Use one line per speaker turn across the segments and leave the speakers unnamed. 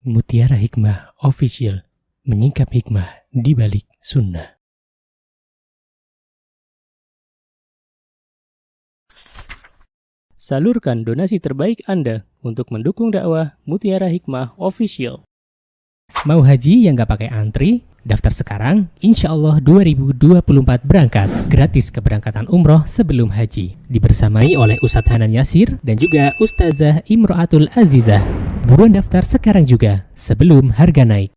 Mutiara Hikmah Official, menyingkap hikmah di balik sunnah. Salurkan donasi terbaik Anda untuk mendukung dakwah Mutiara Hikmah Official. Mau haji yang gak pakai antri? Daftar sekarang, insya Allah 2024 berangkat. Gratis keberangkatan umroh sebelum haji. Dibersamai oleh Ustadz Hanan Yasir dan juga Ustazah Imro'atul Azizah. Buruan daftar sekarang juga, sebelum harga naik.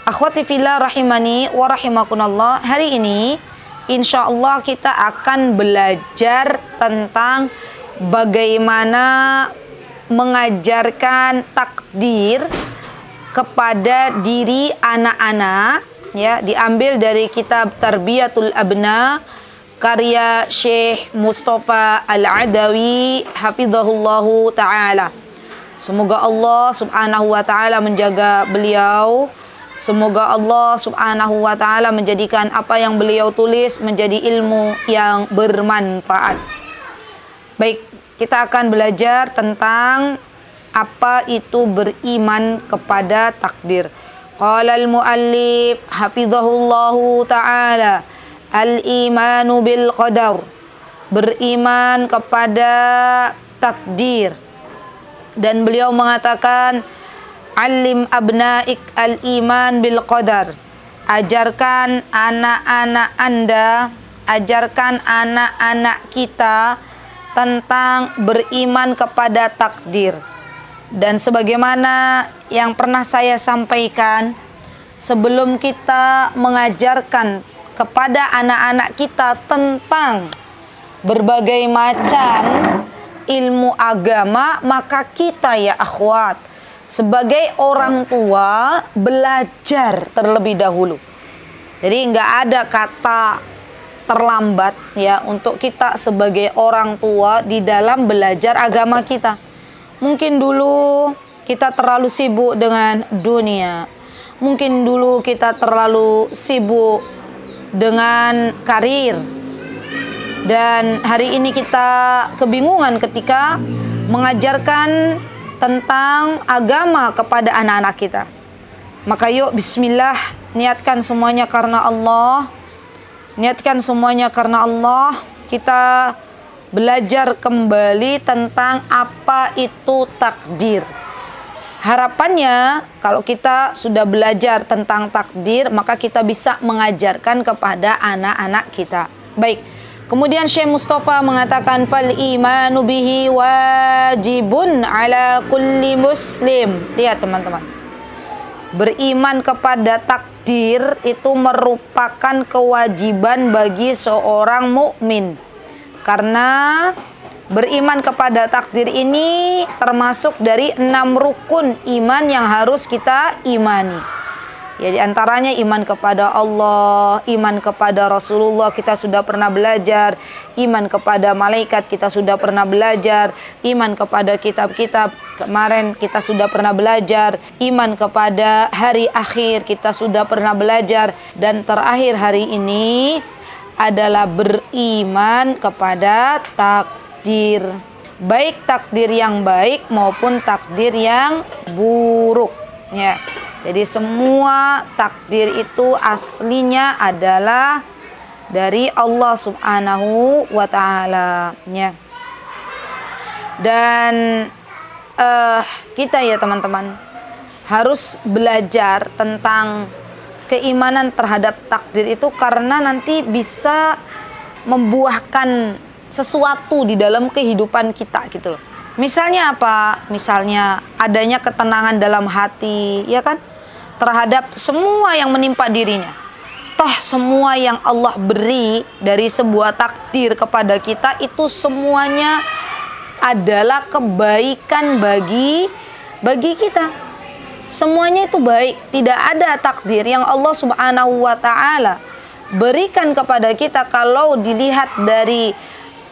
Akhwati fillah rahimani wa rahimakunallah. Hari ini insya Allah kita akan belajar tentang bagaimana mengajarkan takdir kepada diri anak-anak, ya, diambil dari kitab Tarbiyatul Abna karya Syekh Mustafa Al-Adawi hafizahullahu ta'ala. Semoga Allah subhanahu wa ta'ala menjaga beliau. Semoga Allah subhanahu wa ta'ala menjadikan apa yang beliau tulis menjadi ilmu yang bermanfaat. Baik, kita akan belajar tentang apa itu beriman kepada takdir. Qala al-muallif hafizahullahu ta'ala, al-imanu bil qadar, beriman kepada takdir. Dan beliau mengatakan, alim abnaik al-iman bil qadar, ajarkan anak-anak Anda, ajarkan anak-anak kita tentang beriman kepada takdir. Dan sebagaimana yang pernah saya sampaikan, sebelum kita mengajarkan kepada anak-anak kita tentang berbagai macam ilmu agama, maka kita ya akhwat, sebagai orang tua belajar terlebih dahulu. Jadi nggak ada kata terlambat ya untuk kita sebagai orang tua di dalam belajar agama kita. Mungkin dulu kita terlalu sibuk dengan dunia. Mungkin dulu kita terlalu sibuk dengan karir. Dan hari ini kita kebingungan ketika mengajarkan tentang agama kepada anak-anak kita. Maka yuk bismillah, niatkan semuanya karena Allah. Niatkan semuanya karena Allah. Kita belajar kembali tentang apa itu takdir. Harapannya kalau kita sudah belajar tentang takdir, maka kita bisa mengajarkan kepada anak-anak kita. Baik. Kemudian Syekh Mustafa mengatakan fal imanu bihi wajibun ala kulli muslim. Lihat teman-teman. Beriman kepada takdir itu merupakan kewajiban bagi seorang mukmin. Karena beriman kepada takdir ini termasuk dari 6 rukun iman yang harus kita imani. Ya, di antaranya iman kepada Allah, iman kepada Rasulullah kita sudah pernah belajar, iman kepada malaikat kita sudah pernah belajar, iman kepada kitab-kitab kemarin kita sudah pernah belajar, iman kepada hari akhir kita sudah pernah belajar, dan terakhir hari ini adalah beriman kepada takdir. Baik takdir yang baik maupun takdir yang buruk. Ya. Jadi semua takdir itu aslinya adalah dari Allah subhanahu wa ta'ala. Ya. Dan kita ya teman-teman harus belajar tentang keimanan terhadap takdir itu karena nanti bisa membuahkan sesuatu di dalam kehidupan kita gitu loh. Misalnya apa? Misalnya adanya ketenangan dalam hati, ya kan? Terhadap semua yang menimpa dirinya. Toh semua yang Allah beri dari sebuah takdir kepada kita itu semuanya adalah kebaikan bagi kita. Semuanya itu baik. Tidak ada takdir yang Allah subhanahu wa ta'ala berikan kepada kita kalau dilihat dari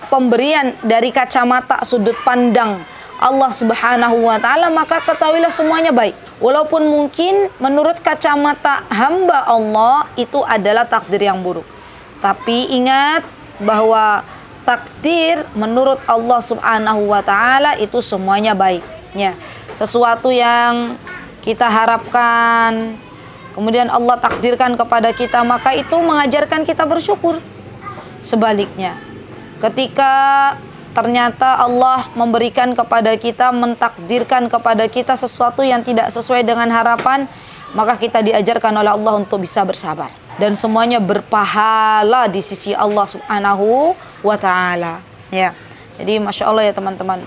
pemberian dari kacamata sudut pandang Allah subhanahu wa ta'ala, maka ketahuilah semuanya baik. Walaupun mungkin menurut kacamata hamba Allah itu adalah takdir yang buruk. Tapi ingat, bahwa takdir menurut Allah Subhanahu wa taala itu semuanya baik, ya. Sesuatu yang kita harapkan kemudian Allah takdirkan kepada kita, maka itu mengajarkan kita bersyukur. Sebaliknya, ketika ternyata Allah memberikan kepada kita, mentakdirkan kepada kita sesuatu yang tidak sesuai dengan harapan, maka kita diajarkan oleh Allah untuk bisa bersabar. Dan semuanya berpahala di sisi Allah Subhanahu wa ta'ala. Ya. Jadi Masya Allah ya teman-teman,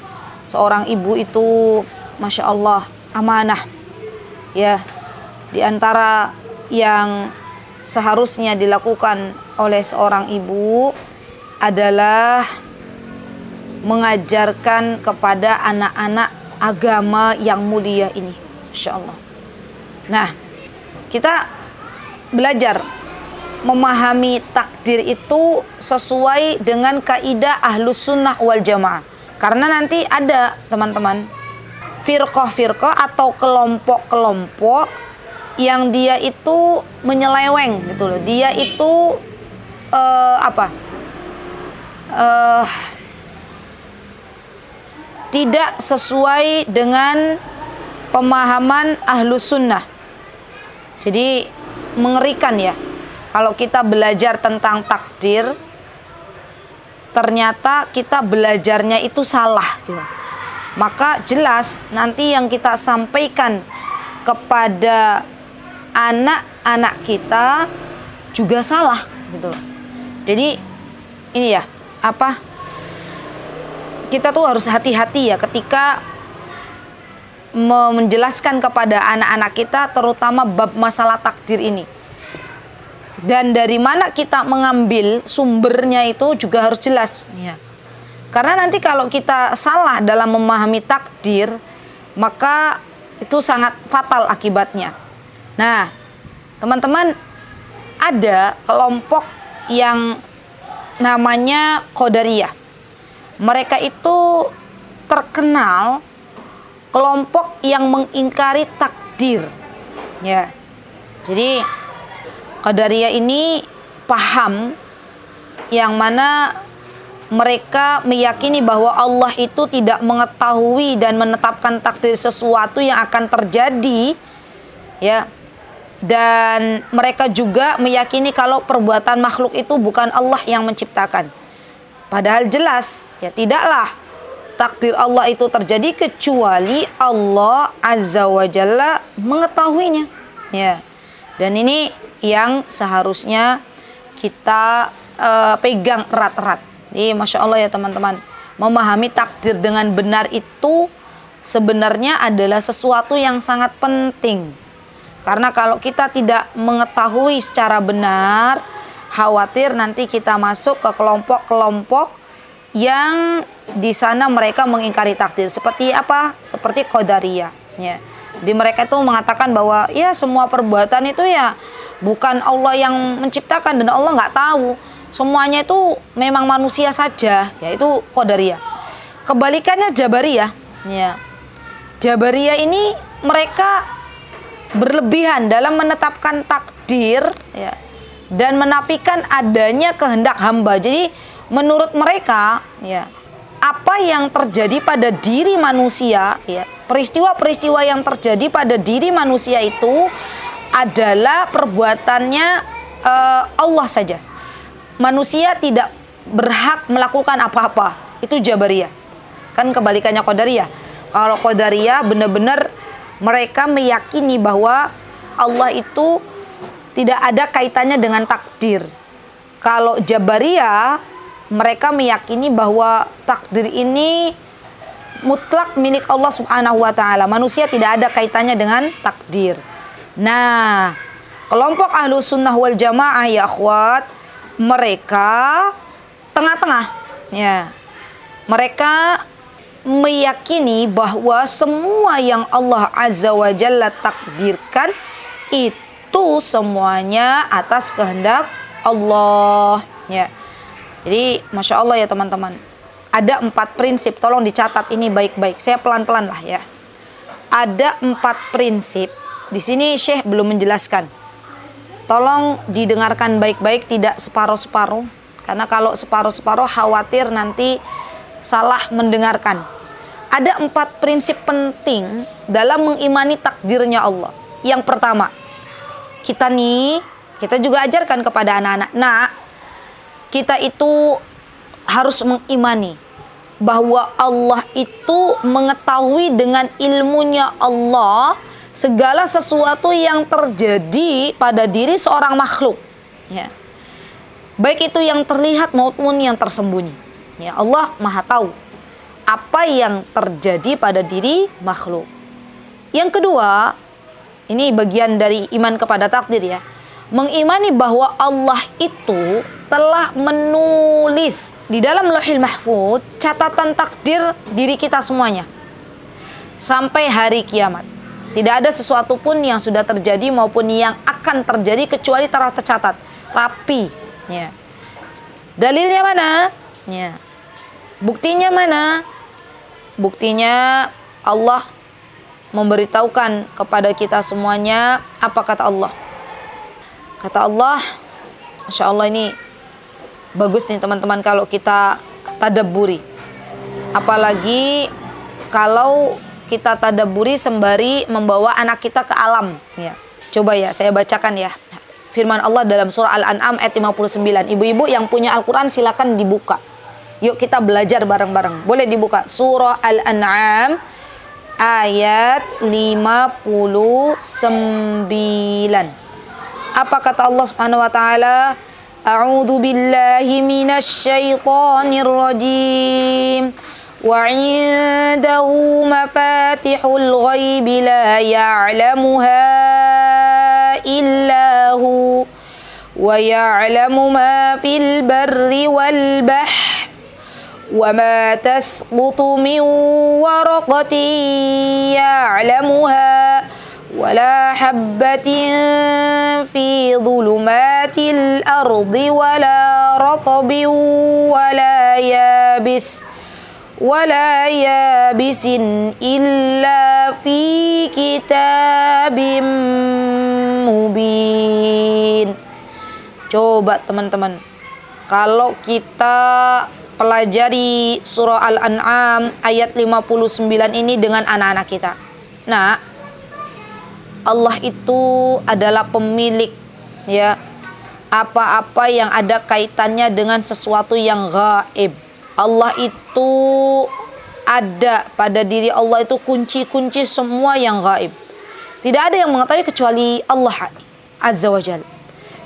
seorang ibu itu Masya Allah amanah. Ya, di antara yang seharusnya dilakukan oleh seorang ibu adalah mengajarkan kepada anak-anak agama yang mulia ini, Masya Allah. Nah, kita belajar memahami takdir itu sesuai dengan kaidah Ahlus Sunnah wal Jamaah. Karena nanti ada teman-teman firqah-firqah atau kelompok-kelompok yang dia itu menyeleweng gitu loh. Dia itu tidak sesuai dengan pemahaman Ahlus Sunnah. Jadi mengerikan ya kalau kita belajar tentang takdir, ternyata kita belajarnya itu salah gitu. Maka jelas nanti yang kita sampaikan kepada anak-anak kita juga salah gitu. Jadi ini ya, kita tuh harus hati-hati ya ketika menjelaskan kepada anak-anak kita, terutama bab masalah takdir ini. Dan dari mana kita mengambil sumbernya itu juga harus jelas ya. Karena nanti kalau kita salah dalam memahami takdir, maka itu sangat fatal akibatnya. Nah, teman-teman, ada kelompok yang namanya Qadariyah. Mereka itu terkenal kelompok yang mengingkari takdir. Ya. Jadi Qadariyah ini paham yang mana mereka meyakini bahwa Allah itu tidak mengetahui dan menetapkan takdir sesuatu yang akan terjadi, ya. Dan mereka juga meyakini kalau perbuatan makhluk itu bukan Allah yang menciptakan. Padahal jelas, ya tidaklah takdir Allah itu terjadi kecuali Allah Azza wa Jalla mengetahuinya. Ya. Dan ini yang seharusnya kita pegang erat-erat. Jadi Masya Allah ya teman-teman, memahami takdir dengan benar itu sebenarnya adalah sesuatu yang sangat penting. Karena kalau kita tidak mengetahui secara benar, khawatir nanti kita masuk ke kelompok-kelompok yang di sana mereka mengingkari takdir. Seperti apa? Seperti Qadariyah. Ya. Di mereka itu mengatakan bahwa ya semua perbuatan itu ya bukan Allah yang menciptakan dan Allah nggak tahu. Semuanya itu memang manusia saja, yaitu Qadariyah. Kebalikannya Jabariyah. Ya. Jabariyah ini mereka berlebihan dalam menetapkan takdir, ya, dan menafikan adanya kehendak hamba. Jadi menurut mereka, ya, apa yang terjadi pada diri manusia, ya, peristiwa-peristiwa yang terjadi pada diri manusia itu adalah perbuatannya Allah saja. Manusia tidak berhak melakukan apa-apa. Itu Jabariyah. Kan kebalikannya Qadariyah. Kalau Qadariyah benar-benar mereka meyakini bahwa Allah itu tidak ada kaitannya dengan takdir. Kalau Jabariyah, mereka meyakini bahwa takdir ini mutlak milik Allah Subhanahu wa ta'ala. Manusia tidak ada kaitannya dengan takdir. Nah, kelompok Ahlus Sunnah wal Jamaah ya akhwat, mereka tengah-tengah. Ya. Mereka meyakini bahwa semua yang Allah Azza wa Jalla takdirkan itu semuanya atas kehendak Allah. Ya. Jadi Masya Allah ya teman-teman, ada 4 prinsip, tolong dicatat ini baik-baik. Saya pelan-pelan lah ya. Ada 4 prinsip. Di sini Syekh belum menjelaskan. Tolong didengarkan baik-baik, tidak separuh-separuh. Karena kalau separuh-separuh khawatir nanti salah mendengarkan. Ada 4 prinsip penting dalam mengimani takdirnya Allah. Yang pertama, kita juga ajarkan kepada anak-anak. Nah, kita itu harus mengimani bahwa Allah itu mengetahui dengan ilmunya Allah segala sesuatu yang terjadi pada diri seorang makhluk. Ya. Baik itu yang terlihat maupun yang tersembunyi. Ya, Allah Maha tahu apa yang terjadi pada diri makhluk. Yang kedua, ini bagian dari iman kepada takdir ya. Mengimani bahwa Allah itu telah menulis di dalam Lauhil Mahfuz catatan takdir diri kita semuanya sampai hari kiamat. Tidak ada sesuatu pun yang sudah terjadi maupun yang akan terjadi kecuali telah tercatat rapi. Ya. Dalilnya mana? Ya. Buktinya mana? Buktinya Allah memberitahukan kepada kita semuanya apa kata Allah. Kata Allah, Masya Allah ini bagus nih teman-teman kalau kita tadabburi. Apalagi kalau kita tadabburi sembari membawa anak kita ke alam. Ya. Coba ya saya bacakan ya. Firman Allah dalam surah Al-An'am ayat 59. Ibu-ibu yang punya Al-Quran silakan dibuka. Yuk kita belajar bareng-bareng. Boleh dibuka. Surah Al-An'am ayat 59. Apa kata Allah Subhanahu wa taala? A'udzu billahi minasy syaithanir rajim. Wa 'indahu mafatihul ghaibi la ya'lamuha illa hu wa ya'lamu ma fil barri wal bahri وَمَا تَسْقُطُ مِنْ وَرَقَةٍ يَعْلَمُهَا وَلَا حَبَّةٍ فِي ظُلُمَاتِ الْأَرْضِ وَلَا رَطْبٍ وَلَا يَابِسٍ إِلَّا فِي كِتَابٍ مُبِينٍ. Coba teman-teman, kalau kita pelajari surah Al-An'am ayat 59 ini dengan anak-anak kita. Nah, Allah itu adalah pemilik ya apa-apa yang ada kaitannya dengan sesuatu yang gaib. Allah itu ada pada diri Allah itu kunci-kunci semua yang gaib. Tidak ada yang mengetahui kecuali Allah Azza wa Jalla.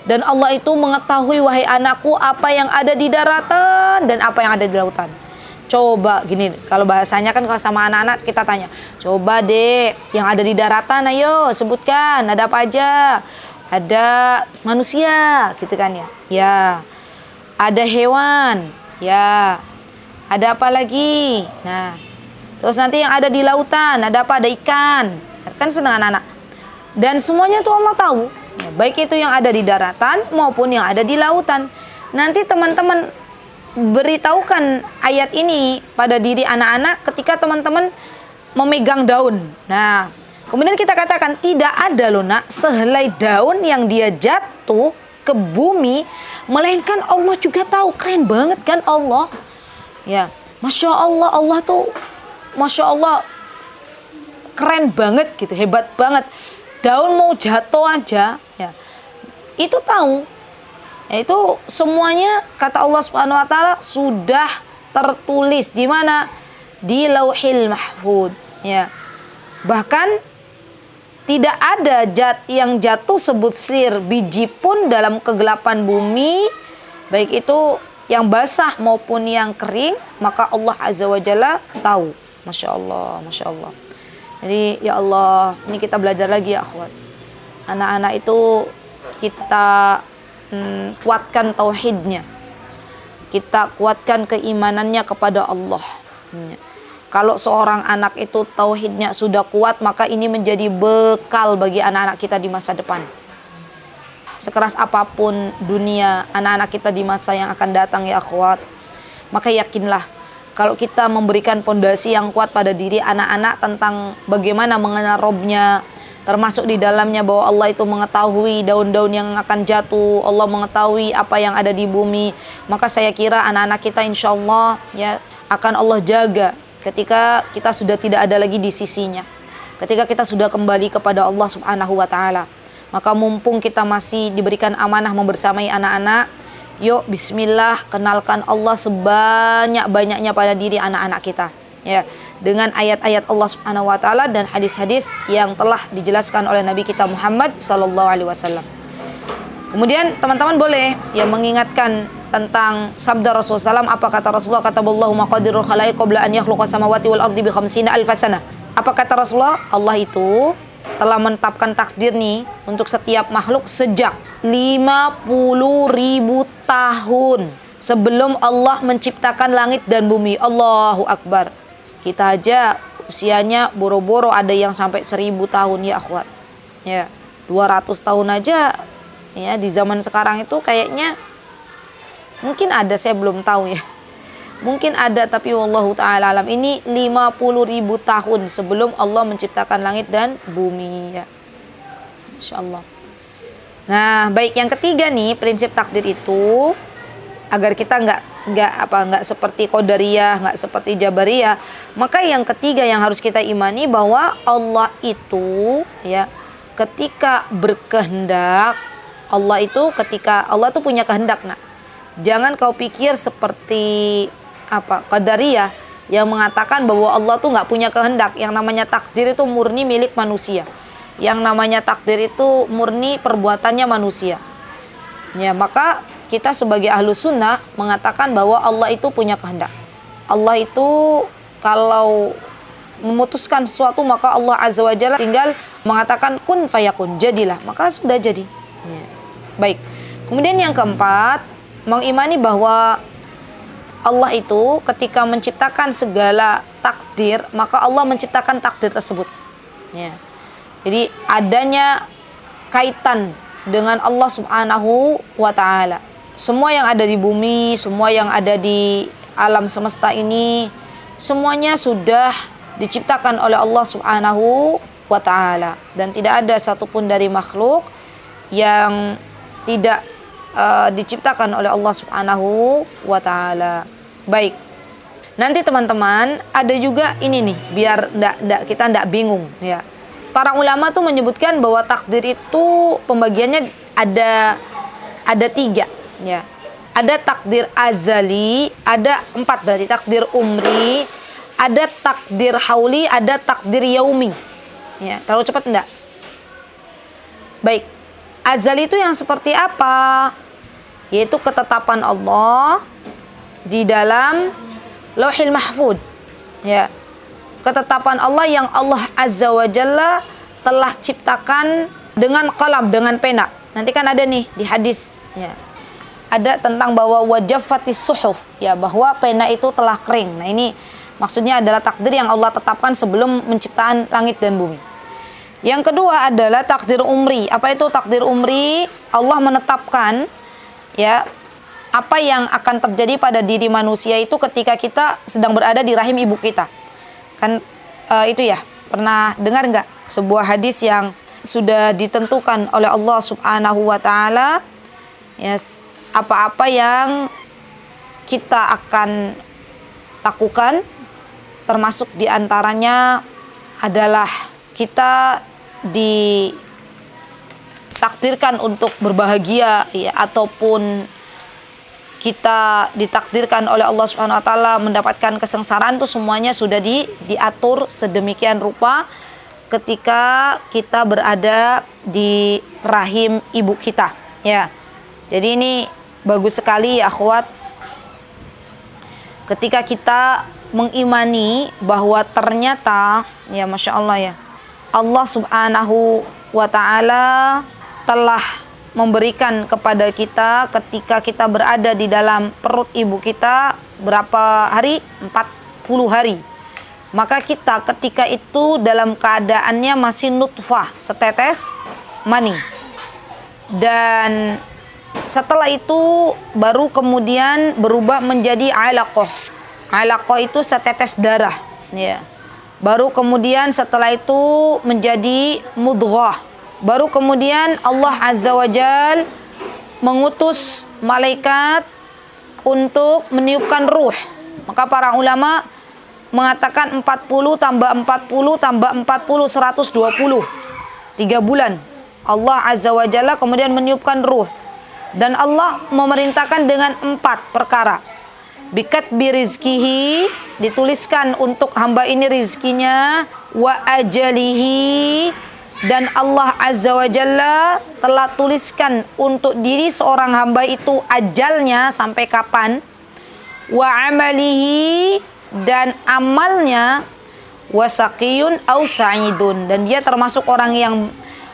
Dan Allah itu mengetahui, wahai anakku, apa yang ada di daratan dan apa yang ada di lautan. Coba gini, kalau bahasanya kan kalau sama anak-anak kita tanya, coba deh yang ada di daratan, ayo sebutkan ada apa aja. Ada manusia gitu kan ya. Ya. Ada hewan. Ya. Ada apa lagi? Nah. Terus nanti yang ada di lautan, ada apa? Ada ikan. Kan senang anak-anak. Dan semuanya tuh Allah tahu. Ya, baik itu yang ada di daratan maupun yang ada di lautan. Nanti teman-teman beritahukan ayat ini pada diri anak-anak ketika teman-teman memegang daun. Nah, kemudian kita katakan tidak ada loh nak sehelai daun yang dia jatuh ke bumi, melainkan Allah juga tahu. Keren banget kan Allah. Ya, Masya Allah, Allah tuh Masya Allah keren banget gitu, hebat banget. Daun mau jatuh aja, ya, itu tahu. Ya, itu semuanya kata Allah Subhanahu Wa Taala sudah tertulis di mana? Di Lauhil Mahfuz. Ya, bahkan tidak ada yang jatuh sebutir biji pun dalam kegelapan bumi, baik itu yang basah maupun yang kering, maka Allah Azza wa Jalla tahu. Masya Allah, Masya Allah. Jadi ya Allah, ini kita belajar lagi ya akhwat. Anak-anak itu kita kuatkan tauhidnya. Kita kuatkan keimanannya kepada Allah. Kalau seorang anak itu tauhidnya sudah kuat, maka ini menjadi bekal bagi anak-anak kita di masa depan. Sekeras apapun dunia anak-anak kita di masa yang akan datang ya akhwat, maka yakinlah kalau kita memberikan pondasi yang kuat pada diri anak-anak tentang bagaimana mengenal Robnya, termasuk di dalamnya bahwa Allah itu mengetahui daun-daun yang akan jatuh, Allah mengetahui apa yang ada di bumi. Maka saya kira anak-anak kita insya Allah ya akan Allah jaga ketika kita sudah tidak ada lagi di sisinya, ketika kita sudah kembali kepada Allah Subhanahu wa Ta'ala. Maka mumpung kita masih diberikan amanah membersamai anak-anak, yuk bismillah, kenalkan Allah sebanyak-banyaknya pada diri anak-anak kita ya, dengan ayat-ayat Allah Subhanahu wa Ta'ala dan hadis-hadis yang telah dijelaskan oleh Nabi kita Muhammad sallallahu alaihi wasallam. Kemudian teman-teman boleh ya mengingatkan tentang sabda Rasulullah SAW. Apa kata Rasulullah? Kataballahu maqadirul khalaiq qabla an yakhluqas samawati wal ardi bi 50 alf sanah. Apa kata Rasulullah? Allah itu telah menetapkan takdir nih untuk setiap makhluk sejak 50.000 tahun sebelum Allah menciptakan langit dan bumi. Allahu Akbar. Kita aja usianya boro-boro ada yang sampai 1000 tahun ya akhwat. Ya, 200 tahun aja ya di zaman sekarang itu kayaknya mungkin ada, saya belum tahu ya. Mungkin ada, tapi wallahu taala alam. Ini 50.000 tahun sebelum Allah menciptakan langit dan bumi ya. Insyaallah. Nah, baik, yang ketiga nih prinsip takdir itu agar kita nggak seperti Qadariyah, nggak seperti Jabariyah. Maka yang ketiga yang harus kita imani bahwa Allah itu ya ketika berkehendak, Allah itu punya kehendak. Nah, jangan kau pikir seperti Qadariyah yang mengatakan bahwa Allah tuh nggak punya kehendak. Yang namanya takdir itu murni milik manusia. Yang namanya takdir itu murni perbuatannya manusia. Ya, maka kita sebagai ahlu sunnah mengatakan bahwa Allah itu punya kehendak. Allah itu kalau memutuskan sesuatu maka Allah azza wa jalla tinggal mengatakan kun fayakun, jadilah, maka sudah jadi ya. Baik, kemudian yang keempat, mengimani bahwa Allah itu ketika menciptakan segala takdir maka Allah menciptakan takdir tersebut ya. Jadi adanya kaitan dengan Allah Subhanahu wa Ta'ala. Semua yang ada di bumi, semua yang ada di alam semesta ini, semuanya sudah diciptakan oleh Allah Subhanahu wa Ta'ala. Dan tidak ada satupun dari makhluk yang tidak diciptakan oleh Allah Subhanahu wa Ta'ala. Baik. Nanti teman-teman ada juga ini nih, biar kita ndak bingung ya. Para ulama tuh menyebutkan bahwa takdir itu pembagiannya ada 3 ya. Ada takdir azali, ada 4 berarti takdir umri, ada takdir hauli, ada takdir yaumi. Ya, terlalu cepat enggak? Baik. Azali itu yang seperti apa? Yaitu ketetapan Allah di dalam Lauhil Mahfuz. Ya. Ketetapan Allah yang Allah Azza wa Jalla telah ciptakan dengan qalam, dengan pena. Nanti kan ada nih di hadis ya. Ada tentang bahwa wajaffatis suhuf ya, bahwa pena itu telah kering. Nah, ini maksudnya adalah takdir yang Allah tetapkan sebelum menciptakan langit dan bumi. Yang kedua adalah takdir umri. Apa itu takdir umri? Allah menetapkan ya apa yang akan terjadi pada diri manusia itu ketika kita sedang berada di rahim ibu kita. Kan itu ya, pernah dengar nggak sebuah hadis yang sudah ditentukan oleh Allah Subhanahu wa Ta'ala ya, apa-apa yang kita akan lakukan, termasuk diantaranya adalah kita ditakdirkan untuk berbahagia ya, ataupun kita ditakdirkan oleh Allah Subhanahu wa Ta'ala mendapatkan kesengsaraan, itu semuanya sudah diatur sedemikian rupa ketika kita berada di rahim ibu kita ya. Jadi ini bagus sekali ya akhwat, ketika kita mengimani bahwa ternyata ya Masya Allah ya, Allah Subhanahu wa Ta'ala telah memberikan kepada kita ketika kita berada di dalam perut ibu kita berapa hari? 40 hari. Maka kita ketika itu dalam keadaannya masih nutfah, setetes mani. Dan setelah itu baru kemudian berubah menjadi alaqah. Alaqah itu setetes darah ya. Baru kemudian setelah itu menjadi mudghah. Baru kemudian Allah Azza wa Jal mengutus malaikat untuk meniupkan ruh. Maka para ulama mengatakan 40 tambah 40 tambah 40 120. 3 bulan Allah Azza wa Jalla kemudian meniupkan ruh. Dan Allah memerintahkan dengan 4 perkara. Bikatbi rizkihi, dituliskan untuk hamba ini rizkinya, wa ajalihi, dan Allah Azza wa Jalla telah tuliskan untuk diri seorang hamba itu ajalnya sampai kapan, wa amalihi, dan amalnya, wa saqiyun au sa'idun, dan dia termasuk orang yang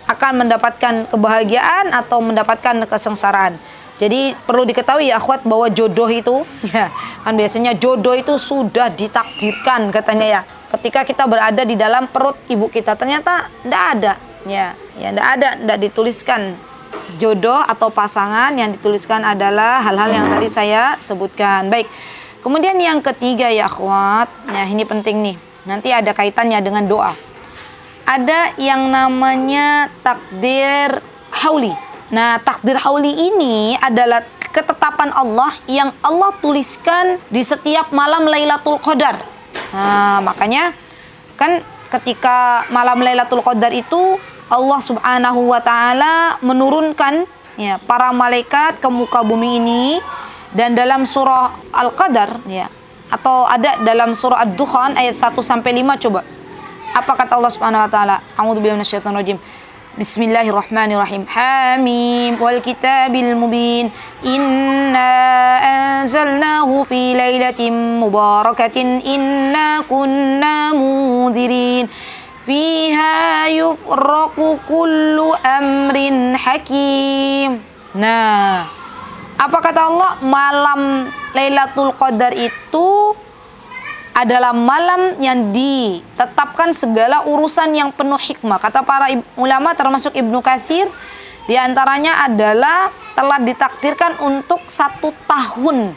akan mendapatkan kebahagiaan atau mendapatkan kesengsaraan. Jadi perlu diketahui ya akhwat bahwa jodoh itu ya kan biasanya jodoh itu sudah ditakdirkan katanya ya. Ketika kita berada di dalam perut ibu kita ternyata tidak ada ya tidak dituliskan jodoh atau pasangan, yang dituliskan adalah hal-hal yang tadi saya sebutkan. Baik. Kemudian yang ketiga ya akhwat, ya ini penting nih. Nanti ada kaitannya dengan doa. Ada yang namanya takdir hauli. Nah, takdir hauli ini adalah ketetapan Allah yang Allah tuliskan di setiap malam Lailatul Qadar. Nah, makanya kan ketika malam Lailatul Qadar itu Allah Subhanahu wa taala menurunkan ya para malaikat ke muka bumi ini, dan dalam surah Al-Qadar ya atau ada dalam surah Ad-Dukhan ayat 1 sampai 5 coba. Apa kata Allah Subhanahu wa taala? A'udzubillahi minasyaitonir rajim. Bismillahirrahmanirrahim. Hamim wal kitabil mubin. Inna anzalnahu fi lailatin mubarakatin inna kunna munzirin. Fiha yufraqu kullu amrin hakim. Nah, apa kata Allah? Malam Lailatul Qadar itu adalah malam yang ditetapkan segala urusan yang penuh hikmah. Kata para ulama termasuk Ibnu Katsir, diantaranya adalah telah ditakdirkan untuk 1 tahun.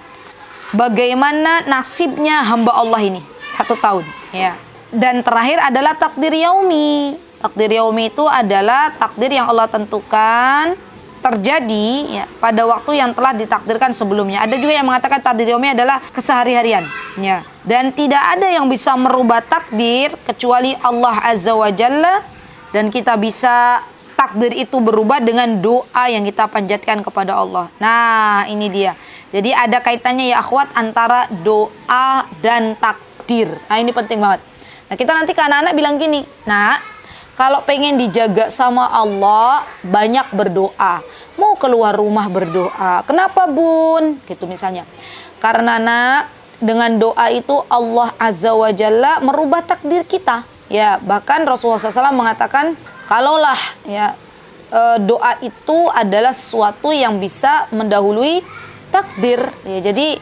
Bagaimana nasibnya hamba Allah ini 1 tahun. Ya. Dan terakhir adalah takdir yaumi. Takdir yaumi itu adalah takdir yang Allah tentukan terjadi ya pada waktu yang telah ditakdirkan sebelumnya. Ada juga yang mengatakan takdir yaumi adalah kesehari-harian ya. Dan tidak ada yang bisa merubah takdir kecuali Allah Azza wa Jalla, dan kita bisa takdir itu berubah dengan doa yang kita panjatkan kepada Allah. Nah, ini dia. Jadi ada kaitannya ya akhwat antara doa dan takdir. Nah, ini penting banget. Nah, kita nanti ke anak-anak bilang gini, "Nah, kalau pengen dijaga sama Allah, banyak berdoa. Mau keluar rumah berdoa. Kenapa bun?" Gitu misalnya. Karena nak, dengan doa itu Allah Azza wa Jalla merubah takdir kita. Ya, bahkan Rasulullah SAW mengatakan, kalaulah ya doa itu adalah sesuatu yang bisa mendahului takdir. Ya, jadi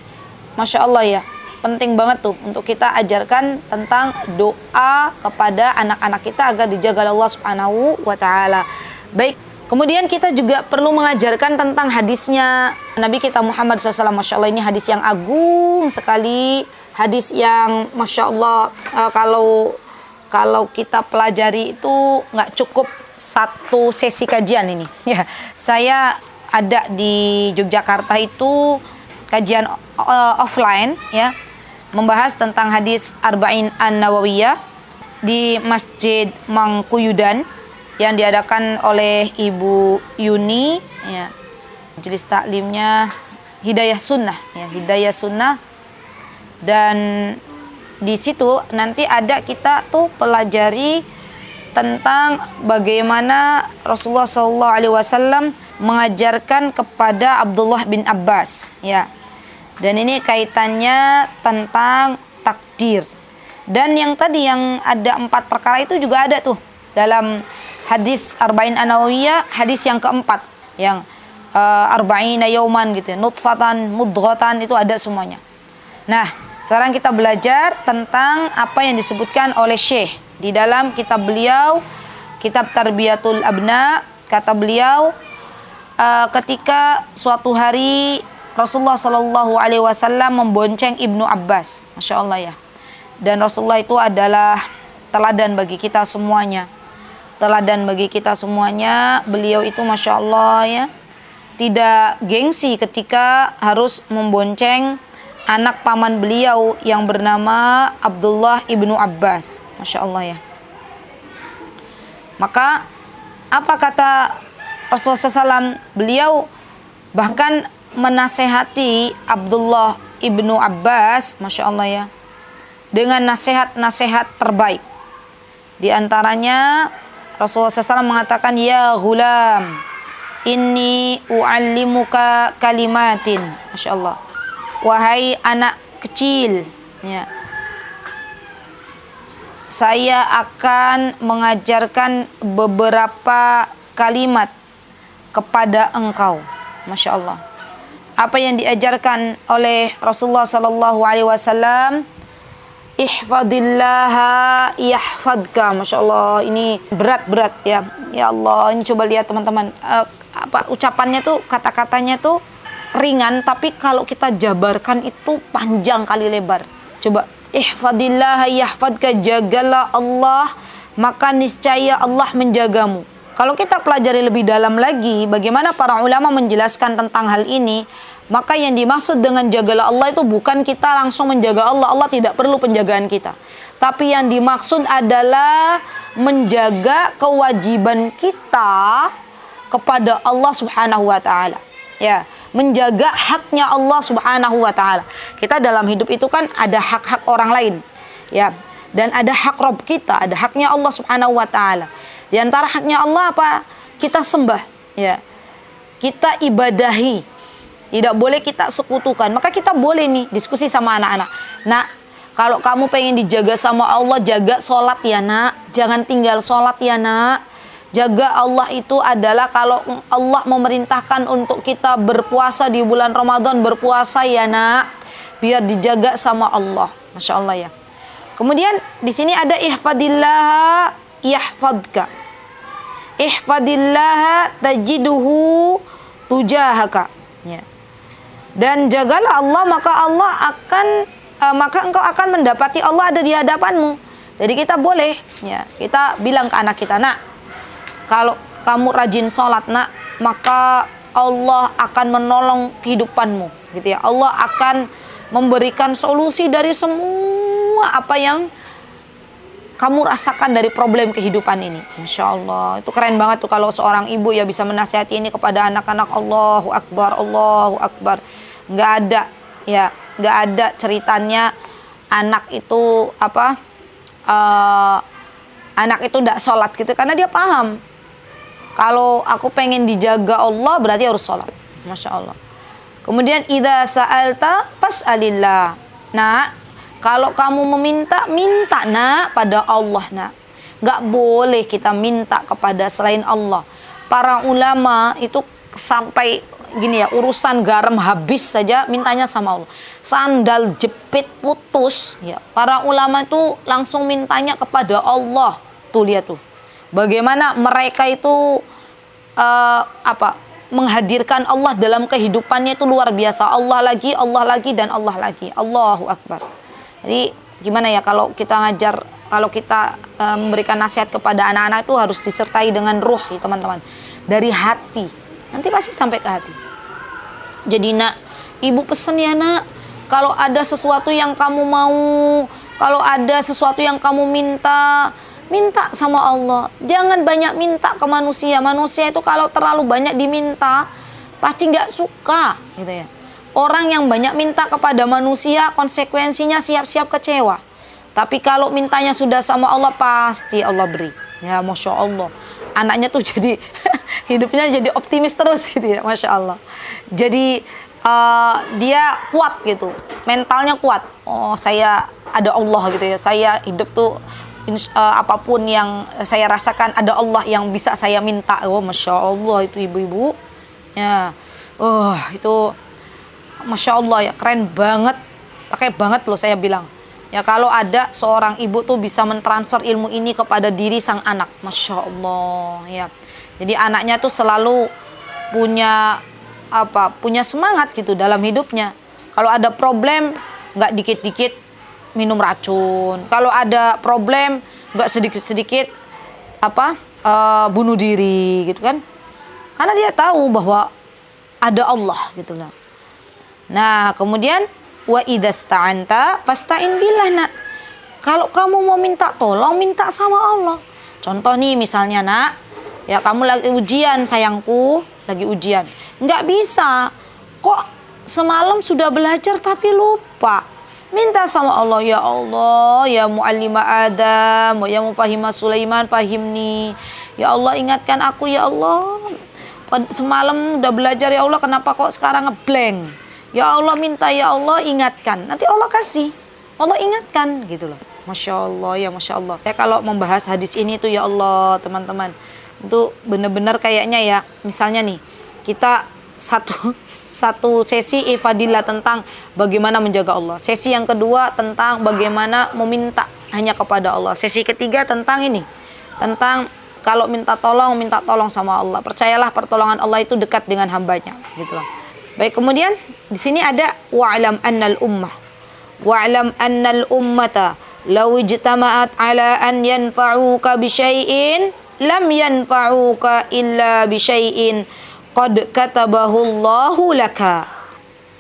Masya Allah ya. Penting banget tuh untuk kita ajarkan tentang doa kepada anak-anak kita agar dijaga oleh Allah Subhanahu wa taala. Baik, kemudian kita juga perlu mengajarkan tentang hadisnya Nabi kita Muhammad SAW. Masya Allah, ini hadis yang agung sekali, hadis yang Masya Allah kalau kita pelajari itu nggak cukup 1 sesi kajian ini. Ya, saya ada di Yogyakarta itu kajian offline ya, membahas tentang hadis Arba'in An-Nawawiyah di Masjid Mangkuyudan yang diadakan oleh Ibu Yuni ya. Majelis taklimnya Hidayah Sunnah ya, Hidayah Sunnah. Dan di situ nanti ada kita tuh pelajari tentang bagaimana Rasulullah SAW mengajarkan kepada Abdullah bin Abbas ya. Dan ini kaitannya tentang takdir. Dan yang tadi yang ada 4 perkara itu juga ada tuh dalam hadis Arba'in An-Nawawiyah, hadis yang keempat, yang Arba'ina yauman gitu ya, nutfatan, mudghatan, itu ada semuanya. Nah, sekarang kita belajar tentang apa yang disebutkan oleh Syekh di dalam kitab beliau, kitab Tarbiyatul Abna. Kata beliau, ketika suatu hari Rasulullah Shallallahu Alaihi Wasallam membonceng Ibnu Abbas, Masya Allah ya. Dan Rasulullah itu adalah teladan bagi kita semuanya. Teladan bagi kita semuanya. Beliau itu Masya Allah ya, tidak gengsi ketika harus membonceng anak paman beliau yang bernama Abdullah ibnu Abbas. Masya Allah ya. Maka apa kata Rasulullah SAW? Beliau bahkan menasehati Abdullah ibnu Abbas, Masya Allah ya, dengan nasihat-nasihat terbaik. Di antaranya Rasulullah SAW mengatakan, ya ghulam, inni u'allimuka kalimatin. Masya Allah. Wahai anak kecil, ya, saya akan mengajarkan beberapa kalimat kepada engkau. Masya Allah. Apa yang diajarkan oleh Rasulullah Sallallahu Alaihi Wasallam? Ihfadillaha yahfadka. Masya Allah, ini berat ya. Ya Allah, ini coba lihat teman-teman. Ucapannya tuh, kata-katanya tuh ringan, tapi kalau kita jabarkan itu panjang kali lebar. Coba, ihfadillaha yahfadka, jagalah Allah, maka niscaya Allah menjagamu. Kalau kita pelajari lebih dalam lagi bagaimana para ulama menjelaskan tentang hal ini, maka yang dimaksud dengan jagalah Allah itu bukan kita langsung menjaga Allah. Allah tidak perlu penjagaan kita. Tapi yang dimaksud adalah menjaga kewajiban kita kepada Allah Subhanahu wa taala. Ya, menjaga haknya Allah Subhanahu wa taala. Kita dalam hidup itu kan ada hak-hak orang lain. Ya, dan ada hak Rabb kita, ada haknya Allah Subhanahu wa taala. Di antara haknya Allah apa? Kita sembah, ya. Kita ibadahi. Tidak boleh kita sekutukan. Maka kita boleh nih diskusi sama anak-anak. Nah, kalau kamu pengen dijaga sama Allah, jaga sholat ya nak. Jangan tinggal sholat ya nak. Jaga Allah itu adalah kalau Allah memerintahkan untuk kita berpuasa di bulan Ramadan, berpuasa ya nak. Biar dijaga sama Allah. Masya Allah ya. Kemudian di sini ada ihfadillah yahfadka. Ihfadillah tajiduhu tujahaka. Ya. Dan jagalah Allah, maka engkau akan mendapati Allah ada di hadapanmu. Jadi kita boleh, ya, kita bilang ke anak kita, nak, kalau kamu rajin sholat nak, maka Allah akan menolong kehidupanmu, gitu ya. Allah akan memberikan solusi dari semua apa yang kamu rasakan dari problem kehidupan ini. Masya Allah, itu keren banget tuh kalau seorang ibu ya bisa menasihati ini kepada anak-anak. Allahu Akbar, Allahu Akbar. Nggak ada, ya, nggak ada ceritanya anak itu anak itu nggak sholat gitu, karena dia paham kalau aku pengen dijaga Allah berarti harus sholat. Masya Allah. Kemudian idza sa'alta fas'alillah. Nah, kalau kamu meminta, minta nak pada Allah nak. Nggak boleh kita minta kepada selain Allah. Para ulama itu sampai gini ya, urusan garam habis saja mintanya sama Allah. Sandal jepit putus, ya, para ulama itu langsung mintanya kepada Allah. Tuh lihat tuh, bagaimana mereka itu menghadirkan Allah dalam kehidupannya itu luar biasa. Allah lagi, dan Allah lagi. Allahu Akbar. Jadi gimana ya kalau kita ngajar, kalau kita memberikan nasihat kepada anak-anak itu harus disertai dengan ruh ya teman-teman. Dari hati, nanti pasti sampai ke hati. Jadi nak, ibu pesen ya nak, kalau ada sesuatu yang kamu mau, kalau ada sesuatu yang kamu minta, minta sama Allah. Jangan banyak minta ke manusia. Manusia itu kalau terlalu banyak diminta pasti nggak suka gitu ya. Orang yang banyak minta kepada manusia konsekuensinya siap-siap kecewa. Tapi kalau mintanya sudah sama Allah pasti Allah beri. Ya Masya Allah. Anaknya tuh jadi hidupnya jadi optimis terus gitu ya. Masya Allah. Jadi dia kuat gitu. Mentalnya kuat. Oh saya ada Allah gitu ya. Saya hidup tuh apapun yang saya rasakan ada Allah yang bisa saya minta. Oh Masya Allah itu ibu-ibu. Ya. Itu Masya Allah ya, keren banget, pakai banget loh saya bilang. Ya kalau ada seorang ibu tuh bisa mentransfer ilmu ini kepada diri sang anak, Masya Allah ya. Jadi anaknya tuh selalu punya semangat gitu dalam hidupnya. Kalau ada problem, nggak dikit-dikit minum racun. Kalau ada problem, nggak sedikit-sedikit bunuh diri gitu kan, karena dia tahu bahwa ada Allah gitu loh. Nah kemudian wa idasta'anta fasta'in billah. Nak, kalau kamu mau minta tolong, minta sama Allah. Contoh nih misalnya nak, ya kamu lagi ujian sayangku, lagi ujian, nggak bisa kok semalam sudah belajar tapi lupa. Minta sama Allah, ya muallima Adam, ya mufahima Sulaiman, fahimni. Ya Allah ingatkan aku ya Allah. Semalam udah belajar ya Allah, kenapa kok sekarang ngeblank? Ya Allah minta ya Allah ingatkan. Nanti Allah kasih, Allah ingatkan gitu loh. Masya Allah ya Masya Allah. Ya kalau membahas hadis ini tuh ya Allah teman-teman, itu benar-benar kayaknya ya, misalnya nih kita satu sesi ifadillah tentang bagaimana menjaga Allah. Sesi yang kedua tentang bagaimana meminta hanya kepada Allah. Sesi ketiga tentang ini, tentang kalau minta tolong sama Allah. Percayalah pertolongan Allah itu dekat dengan hambanya, gitu lah. Baik, kemudian di sini ada wa'lam annal ummata law ijtama'at ala an yanfa'uka bi syai'in lam yanfa'uka illa bi syai'in qad katabahu Allahu laka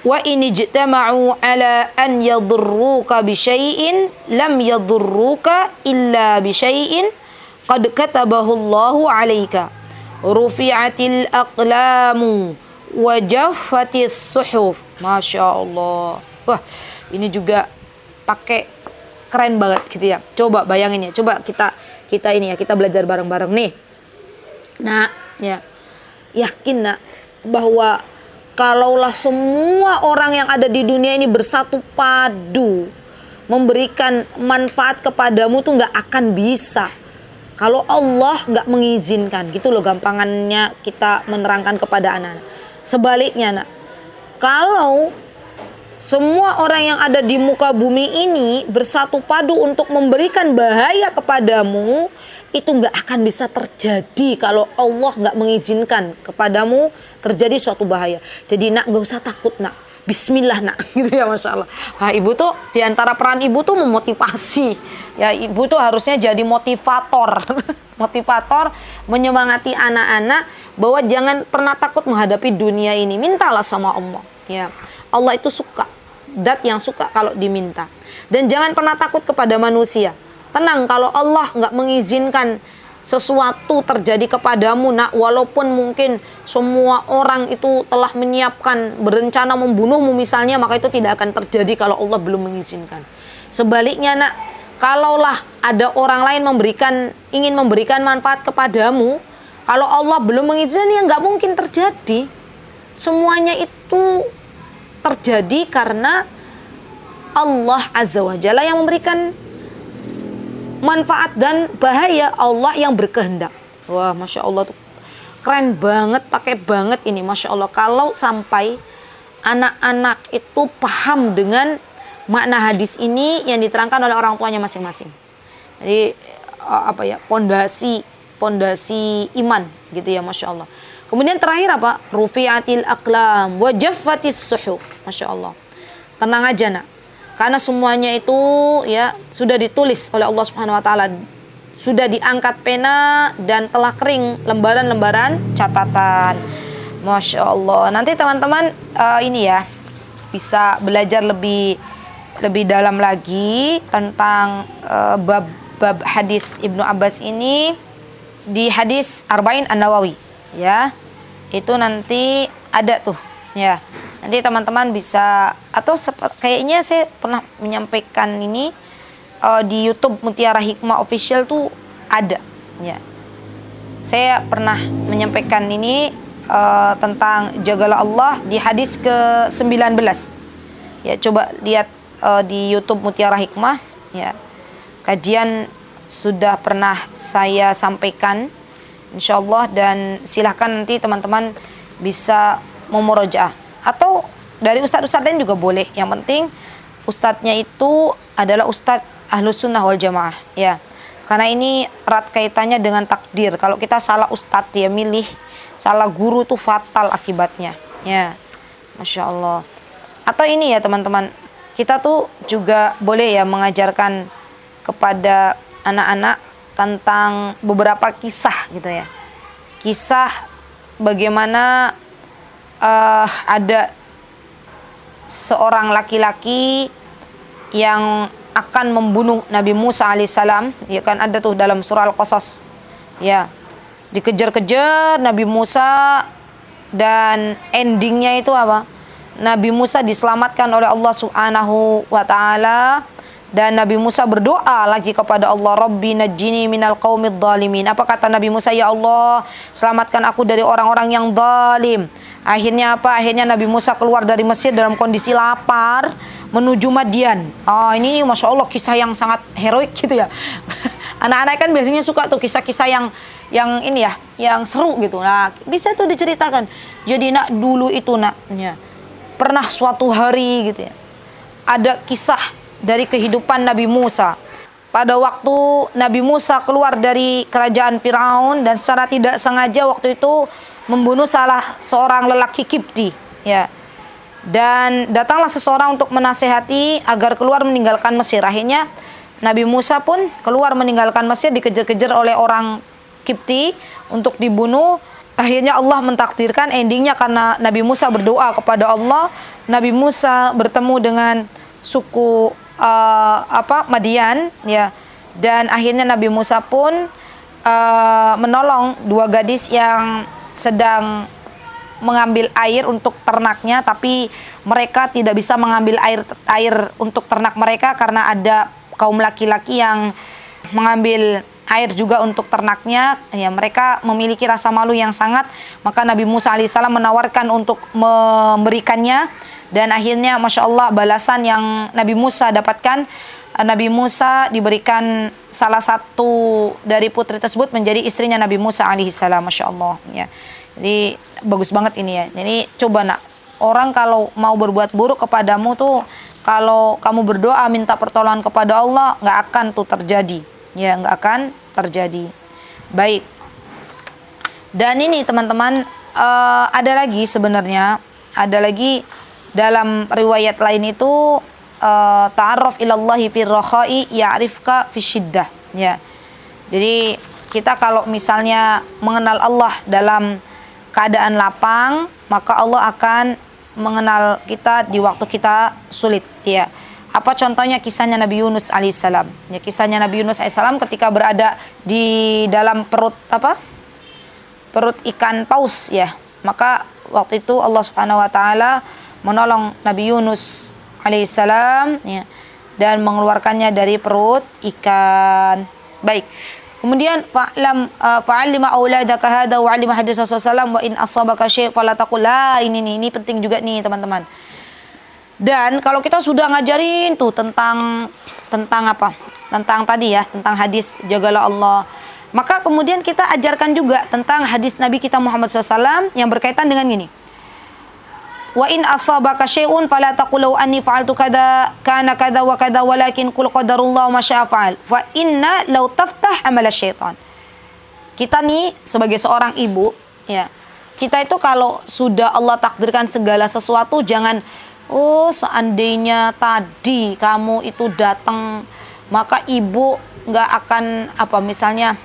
wa in ijtama'u ala an yadurruka bi syai'in lam yadurruka illa bi syai'in qad katabahu Allahu 'alaika rufi'atil aqlamu wa jaffatis suhuf. Masya Allah. Wah, ini juga pakai keren banget gitu ya. Coba bayangin ya, coba kita ini ya, kita belajar bareng-bareng nih. Nah, ya. Yakin nak bahwa kalaulah semua orang yang ada di dunia ini bersatu padu memberikan manfaat kepadamu tuh nggak akan bisa kalau Allah nggak mengizinkan. Gitu loh gampangannya kita menerangkan kepada anak-anak. Sebaliknya nak, kalau semua orang yang ada di muka bumi ini bersatu padu untuk memberikan bahaya kepadamu, itu nggak akan bisa terjadi kalau Allah nggak mengizinkan kepadamu terjadi suatu bahaya. Jadi nak, nggak usah takut nak, bismillah nak, gitu ya Masya Allah. Nah, ibu tuh diantara peran ibu tuh memotivasi, ya ibu tuh harusnya jadi motivator, motivator menyemangati anak-anak bahwa jangan pernah takut menghadapi dunia ini. Mintalah sama Allah, ya Allah itu suka, zat yang suka kalau diminta. Dan jangan pernah takut kepada manusia. Tenang kalau Allah nggak mengizinkan sesuatu terjadi kepadamu nak, walaupun mungkin semua orang itu telah menyiapkan, berencana membunuhmu misalnya, maka itu tidak akan terjadi kalau Allah belum mengizinkan. Sebaliknya nak, kalaulah ada orang lain ingin memberikan manfaat kepadamu, kalau Allah belum mengizinkan, ya nggak mungkin terjadi. Semuanya itu terjadi karena Allah Azza wa Jalla yang memberikan manfaat dan bahaya, Allah yang berkehendak. Wah, Masya Allah tuh keren banget, pakai banget ini, Masya Allah. Kalau sampai anak-anak itu paham dengan makna hadis ini yang diterangkan oleh orang tuanya masing-masing. Jadi pondasi iman gitu ya, Masya Allah. Kemudian terakhir apa? Rufi'atil aqlam wa jaffatis suhuf. Masya Allah. Tenang aja nak, karena semuanya itu ya sudah ditulis oleh Allah Subhanahu wa taala. Sudah diangkat pena dan telah kering lembaran-lembaran catatan. Masya Allah. Nanti teman-teman ini ya bisa belajar lebih dalam lagi tentang bab hadis Ibnu Abbas ini di hadis Arba'in An-Nawawi ya. Itu nanti ada tuh ya. Nanti teman-teman bisa, atau kayaknya saya pernah menyampaikan ini di YouTube Mutiara Hikmah Official tuh ada ya. Saya pernah menyampaikan ini tentang jagalah Allah di hadis ke-19. Ya, coba lihat di YouTube Mutiara Hikmah ya. Kajian sudah pernah saya sampaikan insyaallah, dan silahkan nanti teman-teman bisa memurojaah. Atau dari ustadz-ustadz lain juga boleh. Yang penting ustadznya itu adalah ustadz Ahlus Sunnah wal Jamaah ya. Karena ini erat kaitannya dengan takdir. Kalau kita salah ustadz ya, milih salah guru tuh fatal akibatnya ya. Masya Allah. Atau ini ya teman-teman, kita tuh juga boleh ya mengajarkan kepada anak-anak tentang beberapa kisah gitu ya. Kisah bagaimana ada seorang laki-laki yang akan membunuh Nabi Musa alaihissalam. Ya kan ada tuh dalam surah Al-Qasas. Ya. Dikejar-kejar Nabi Musa dan endingnya itu apa? Nabi Musa diselamatkan oleh Allah Subhanahu wa taala dan Nabi Musa berdoa lagi kepada Allah, Rabbi najjini minal qaumidz zalimin. Apa kata Nabi Musa? Ya Allah, selamatkan aku dari orang-orang yang zalim. Akhirnya apa? Akhirnya Nabi Musa keluar dari Mesir dalam kondisi lapar menuju Madian. Ini Masya Allah kisah yang sangat heroik gitu ya. Anak-anak kan biasanya suka tuh kisah-kisah yang ini ya, yang seru gitu. Nah, bisa tuh diceritakan. Jadi nak dulu itu naknya pernah suatu hari gitu ya. Ada kisah dari kehidupan Nabi Musa. Pada waktu Nabi Musa keluar dari kerajaan Firaun dan secara tidak sengaja waktu itu membunuh salah seorang lelaki Kipti, ya. Dan datanglah seseorang untuk menasehati agar keluar meninggalkan Mesir. Akhirnya Nabi Musa pun keluar meninggalkan Mesir, dikejar-kejar oleh orang Kipti untuk dibunuh. Akhirnya Allah mentakdirkan endingnya karena Nabi Musa berdoa kepada Allah, Nabi Musa bertemu dengan suku Madian, ya. Dan akhirnya Nabi Musa pun menolong dua gadis yang sedang mengambil air untuk ternaknya, tapi mereka tidak bisa mengambil air untuk ternak mereka karena ada kaum laki-laki yang mengambil air juga untuk ternaknya. Ya, mereka memiliki rasa malu yang sangat, maka Nabi Musa alaihissalam menawarkan untuk memberikannya, dan akhirnya Masya Allah balasan yang Nabi Musa dapatkan, Nabi Musa diberikan salah satu dari putri tersebut menjadi istrinya Nabi Musa alaihissalam. Masya Allah, ya. Jadi bagus banget ini ya. Jadi coba nak, orang kalau mau berbuat buruk kepadamu tuh, kalau kamu berdoa minta pertolongan kepada Allah, nggak akan tuh terjadi, ya, nggak akan terjadi. Baik. Dan ini teman-teman, ada lagi sebenarnya, ada lagi dalam riwayat lain itu, ta'arraf ilallahi fir rakhai ya'rifka fisyiddah, ya. Jadi kita kalau misalnya mengenal Allah dalam keadaan lapang, maka Allah akan mengenal kita di waktu kita sulit, ya. Apa contohnya? Kisahnya Nabi Yunus alaihissalam. Ya, kisahnya Nabi Yunus alaihissalam ketika berada di dalam perut ikan paus, ya. Maka waktu itu Allah Subhanahu wa taala menolong Nabi Yunus alaihissalam, ya, dan mengeluarkannya dari perut ikan. Baik. Kemudian fa'allima auladaka hada wa 'allima hadis Rasulullah wa in asabaka syai' fala taqul la. Ini penting juga nih teman-teman. Dan kalau kita sudah ngajarin tuh tentang apa? Tentang tadi ya, tentang hadis jagalah Allah. Maka kemudian kita ajarkan juga tentang hadis Nabi kita Muhammad SAW yang berkaitan dengan gini. Wa in asabaka syai'un fala taqul law anni fa'altu kada kana kada wa kada walakin qul qadarullah ma syaa fa'al fa inna law taftah amal syaitan. Kita nih sebagai seorang ibu, ya, kita itu kalau sudah Allah takdirkan segala sesuatu, jangan seandainya tadi kamu itu datang maka ibu nggak akan misalnya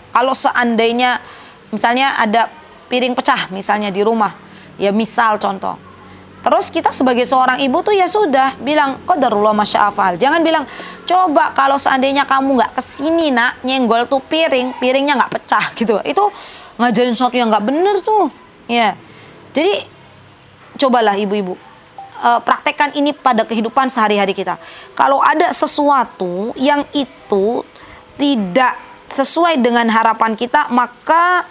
kalau seandainya misalnya ada piring pecah misalnya di rumah, ya, misal contoh. Terus kita sebagai seorang ibu tuh ya sudah bilang qadarullah ma syaa fa'al. Jangan bilang coba kalau seandainya kamu nggak kesini nak nyenggol tuh piringnya nggak pecah gitu. Itu ngajarin sesuatu yang nggak bener tuh, ya. Jadi cobalah ibu-ibu praktekkan ini pada kehidupan sehari-hari kita. Kalau ada sesuatu yang itu tidak sesuai dengan harapan kita, maka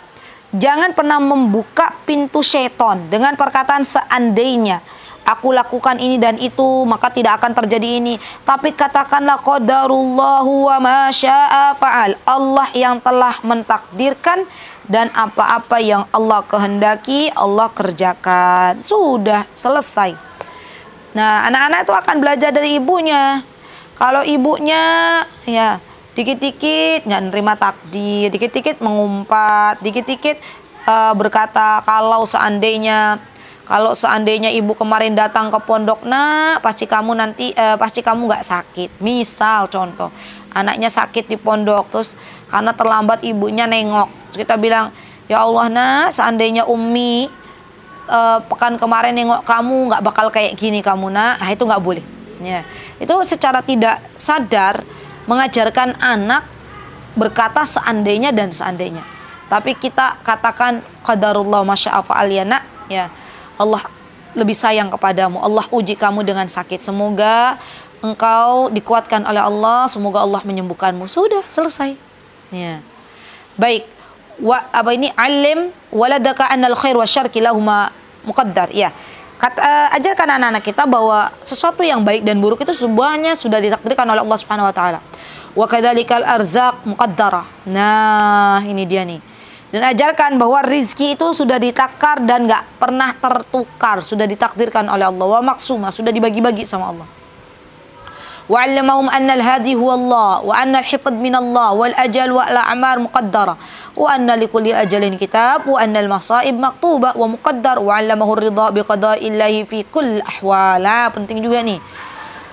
jangan pernah membuka pintu syaitan dengan perkataan seandainya aku lakukan ini dan itu maka tidak akan terjadi ini. Tapi katakanlah qadarullahu wa ma syaa fa'al. Allah yang telah mentakdirkan dan apa-apa yang Allah kehendaki Allah kerjakan. Sudah selesai. Nah, anak-anak itu akan belajar dari ibunya. Kalau ibunya ya dikit-dikit nggak nerima takdir, dikit-dikit mengumpat, dikit-dikit berkata kalau seandainya Kalau seandainya ibu kemarin datang ke pondok, nak, pasti kamu nggak sakit. Misal contoh, anaknya sakit di pondok, terus karena terlambat ibunya nengok, terus kita bilang, ya Allah nak, seandainya Umi pekan kemarin nengok kamu, nggak bakal kayak gini kamu nak. Nah, itu nggak boleh. Ya, itu secara tidak sadar mengajarkan anak berkata seandainya dan seandainya. Tapi kita katakan qadarullah masya'a fa'al ya nak, ya. Allah lebih sayang kepadamu. Allah uji kamu dengan sakit. Semoga engkau dikuatkan oleh Allah. Semoga Allah menyembuhkanmu. Sudah selesai. Ya. Baik. Alim waladaka annal khair wa syarr kilahuma muqaddar. Ya. Ajarkan anak-anak kita bahwa sesuatu yang baik dan buruk itu semuanya sudah ditakdirkan oleh Allah Subhanahu wa taala. Wa kadzalikal arzaq muqaddara. Nah, ini dia nih. Dan ajarkan bahwa rizki itu sudah ditakar dan gak pernah tertukar. Sudah ditakdirkan oleh Allah. Wa maksumah, sudah dibagi-bagi sama Allah. Wa 'allamahum anna al-hadi huwa Allah. Wa anna al-hifdh min Allah. Wal ajal wa al-a'mar muqaddara. Wa anna likulli ajalin kitab. Wa anna al-masaib maktuba wa muqaddar. Wa 'allamahu ar-ridha bi qada'illahi fi kull ahwal. Penting juga nih.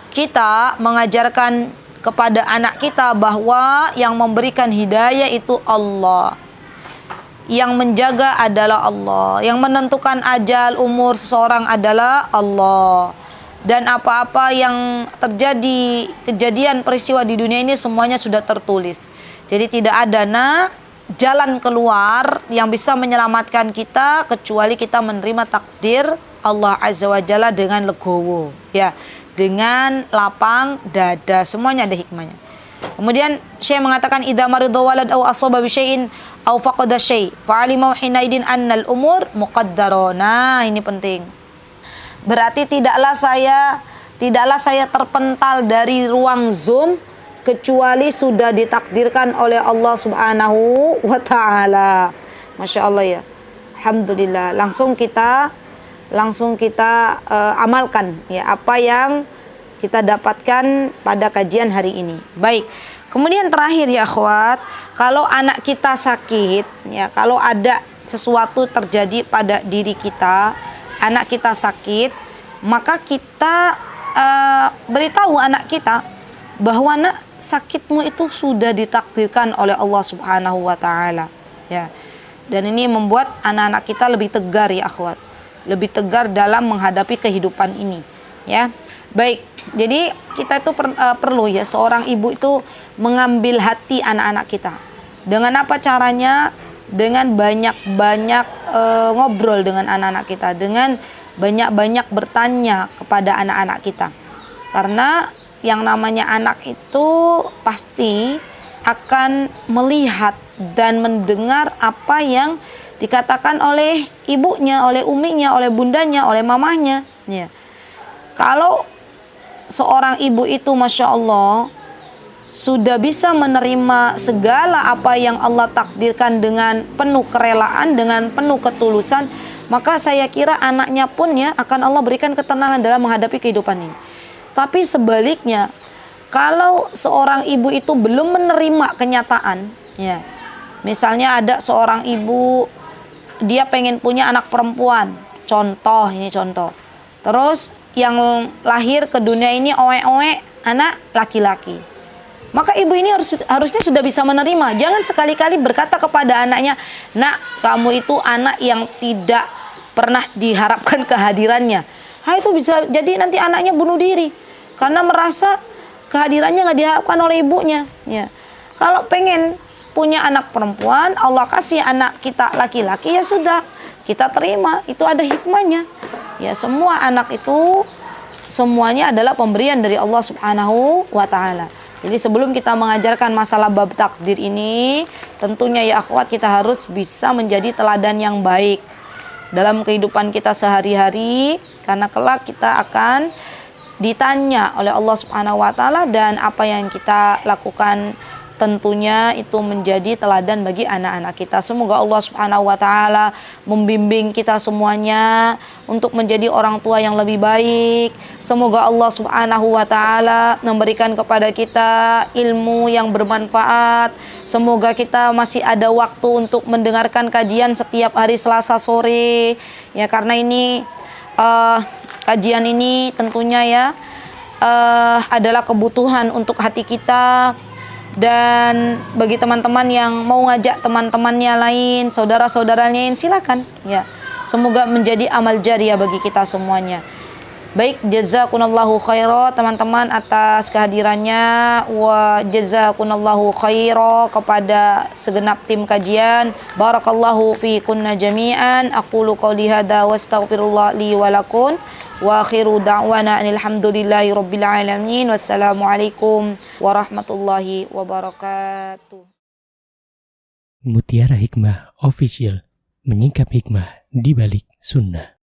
Kita mengajarkan kepada anak kita bahwa yang memberikan hidayah itu Allah. Yang menjaga adalah Allah. Yang menentukan ajal umur seseorang adalah Allah. Dan apa-apa yang terjadi, kejadian peristiwa di dunia ini semuanya sudah tertulis. Jadi tidak ada jalan keluar yang bisa menyelamatkan kita kecuali kita menerima takdir Allah Azza wa Jalla dengan legowo, ya, dengan lapang dada. Semuanya ada hikmahnya. Kemudian Syekh mengatakan idza marida walad aw asaba bi syai'in aw faqada syai' fa'alima hinaidin annal umur muqaddarona. Ini penting. Berarti tidaklah saya terpental dari ruang Zoom kecuali sudah ditakdirkan oleh Allah Subhanahu wa taala. Masya Allah ya. Alhamdulillah. Langsung kita amalkan ya apa yang kita dapatkan pada kajian hari ini. Baik. Kemudian terakhir ya akhwat, kalau anak kita sakit, ya, kalau ada sesuatu terjadi pada diri kita, anak kita sakit, maka kita beritahu anak kita bahwa nak, sakitmu itu sudah ditakdirkan oleh Allah Subhanahu wa taala, ya. Dan ini membuat anak-anak kita lebih tegar ya akhwat, lebih tegar dalam menghadapi kehidupan ini, ya. Baik, jadi kita itu perlu ya, seorang ibu itu mengambil hati anak-anak kita. Dengan apa caranya? Dengan banyak-banyak ngobrol dengan anak-anak kita, dengan banyak-banyak bertanya kepada anak-anak kita. Karena yang namanya anak itu pasti akan melihat dan mendengar apa yang dikatakan oleh ibunya, oleh uminya, oleh bundanya, oleh mamahnya, ya. Kalau seorang ibu itu Masya Allah sudah bisa menerima segala apa yang Allah takdirkan dengan penuh kerelaan, dengan penuh ketulusan, maka saya kira anaknya pun ya akan Allah berikan ketenangan dalam menghadapi kehidupan ini. Tapi sebaliknya, kalau seorang ibu itu belum menerima kenyataan, ya, misalnya ada seorang ibu, dia pengen punya anak perempuan, contoh, terus yang lahir ke dunia ini oe-oe anak laki-laki, maka ibu ini harusnya sudah bisa menerima. Jangan sekali-kali berkata kepada anaknya, nak, kamu itu anak yang tidak pernah diharapkan kehadirannya. Itu bisa jadi nanti anaknya bunuh diri karena merasa kehadirannya nggak diharapkan oleh ibunya, ya. Kalau pengen punya anak perempuan, Allah kasih anak kita laki-laki, ya sudah, kita terima, itu ada hikmahnya. Ya, semua anak itu semuanya adalah pemberian dari Allah Subhanahu wa taala. Jadi sebelum kita mengajarkan masalah bab takdir ini, tentunya ya akhwat, kita harus bisa menjadi teladan yang baik dalam kehidupan kita sehari-hari, karena kelak kita akan ditanya oleh Allah Subhanahu wa taala, dan apa yang kita lakukan tentunya itu menjadi teladan bagi anak-anak kita. Semoga Allah Subhanahu wa taala membimbing kita semuanya untuk menjadi orang tua yang lebih baik. Semoga Allah Subhanahu wa taala memberikan kepada kita ilmu yang bermanfaat. Semoga kita masih ada waktu untuk mendengarkan kajian setiap hari Selasa sore, ya, karena ini kajian ini tentunya ya adalah kebutuhan untuk hati kita. Dan bagi teman-teman yang mau ngajak teman-temannya lain, saudara-saudaranya lain, silakan ya. Semoga menjadi amal jariah bagi kita semuanya. Baik, jazakunallahu khairan teman-teman atas kehadirannya, wa jazakunallahu khairan kepada segenap tim kajian. Barakallahu fi kunna jami'an. Aqulu qouli hadza wa astaghfirullah li wa lakum. Wa akhiru da'wana alhamdulillahi rabbil alamin. Wassalamualaikum warahmatullahi wabarakatuh.
Mutiara Hikmah Official, menyingkap hikmah di balik sunnah.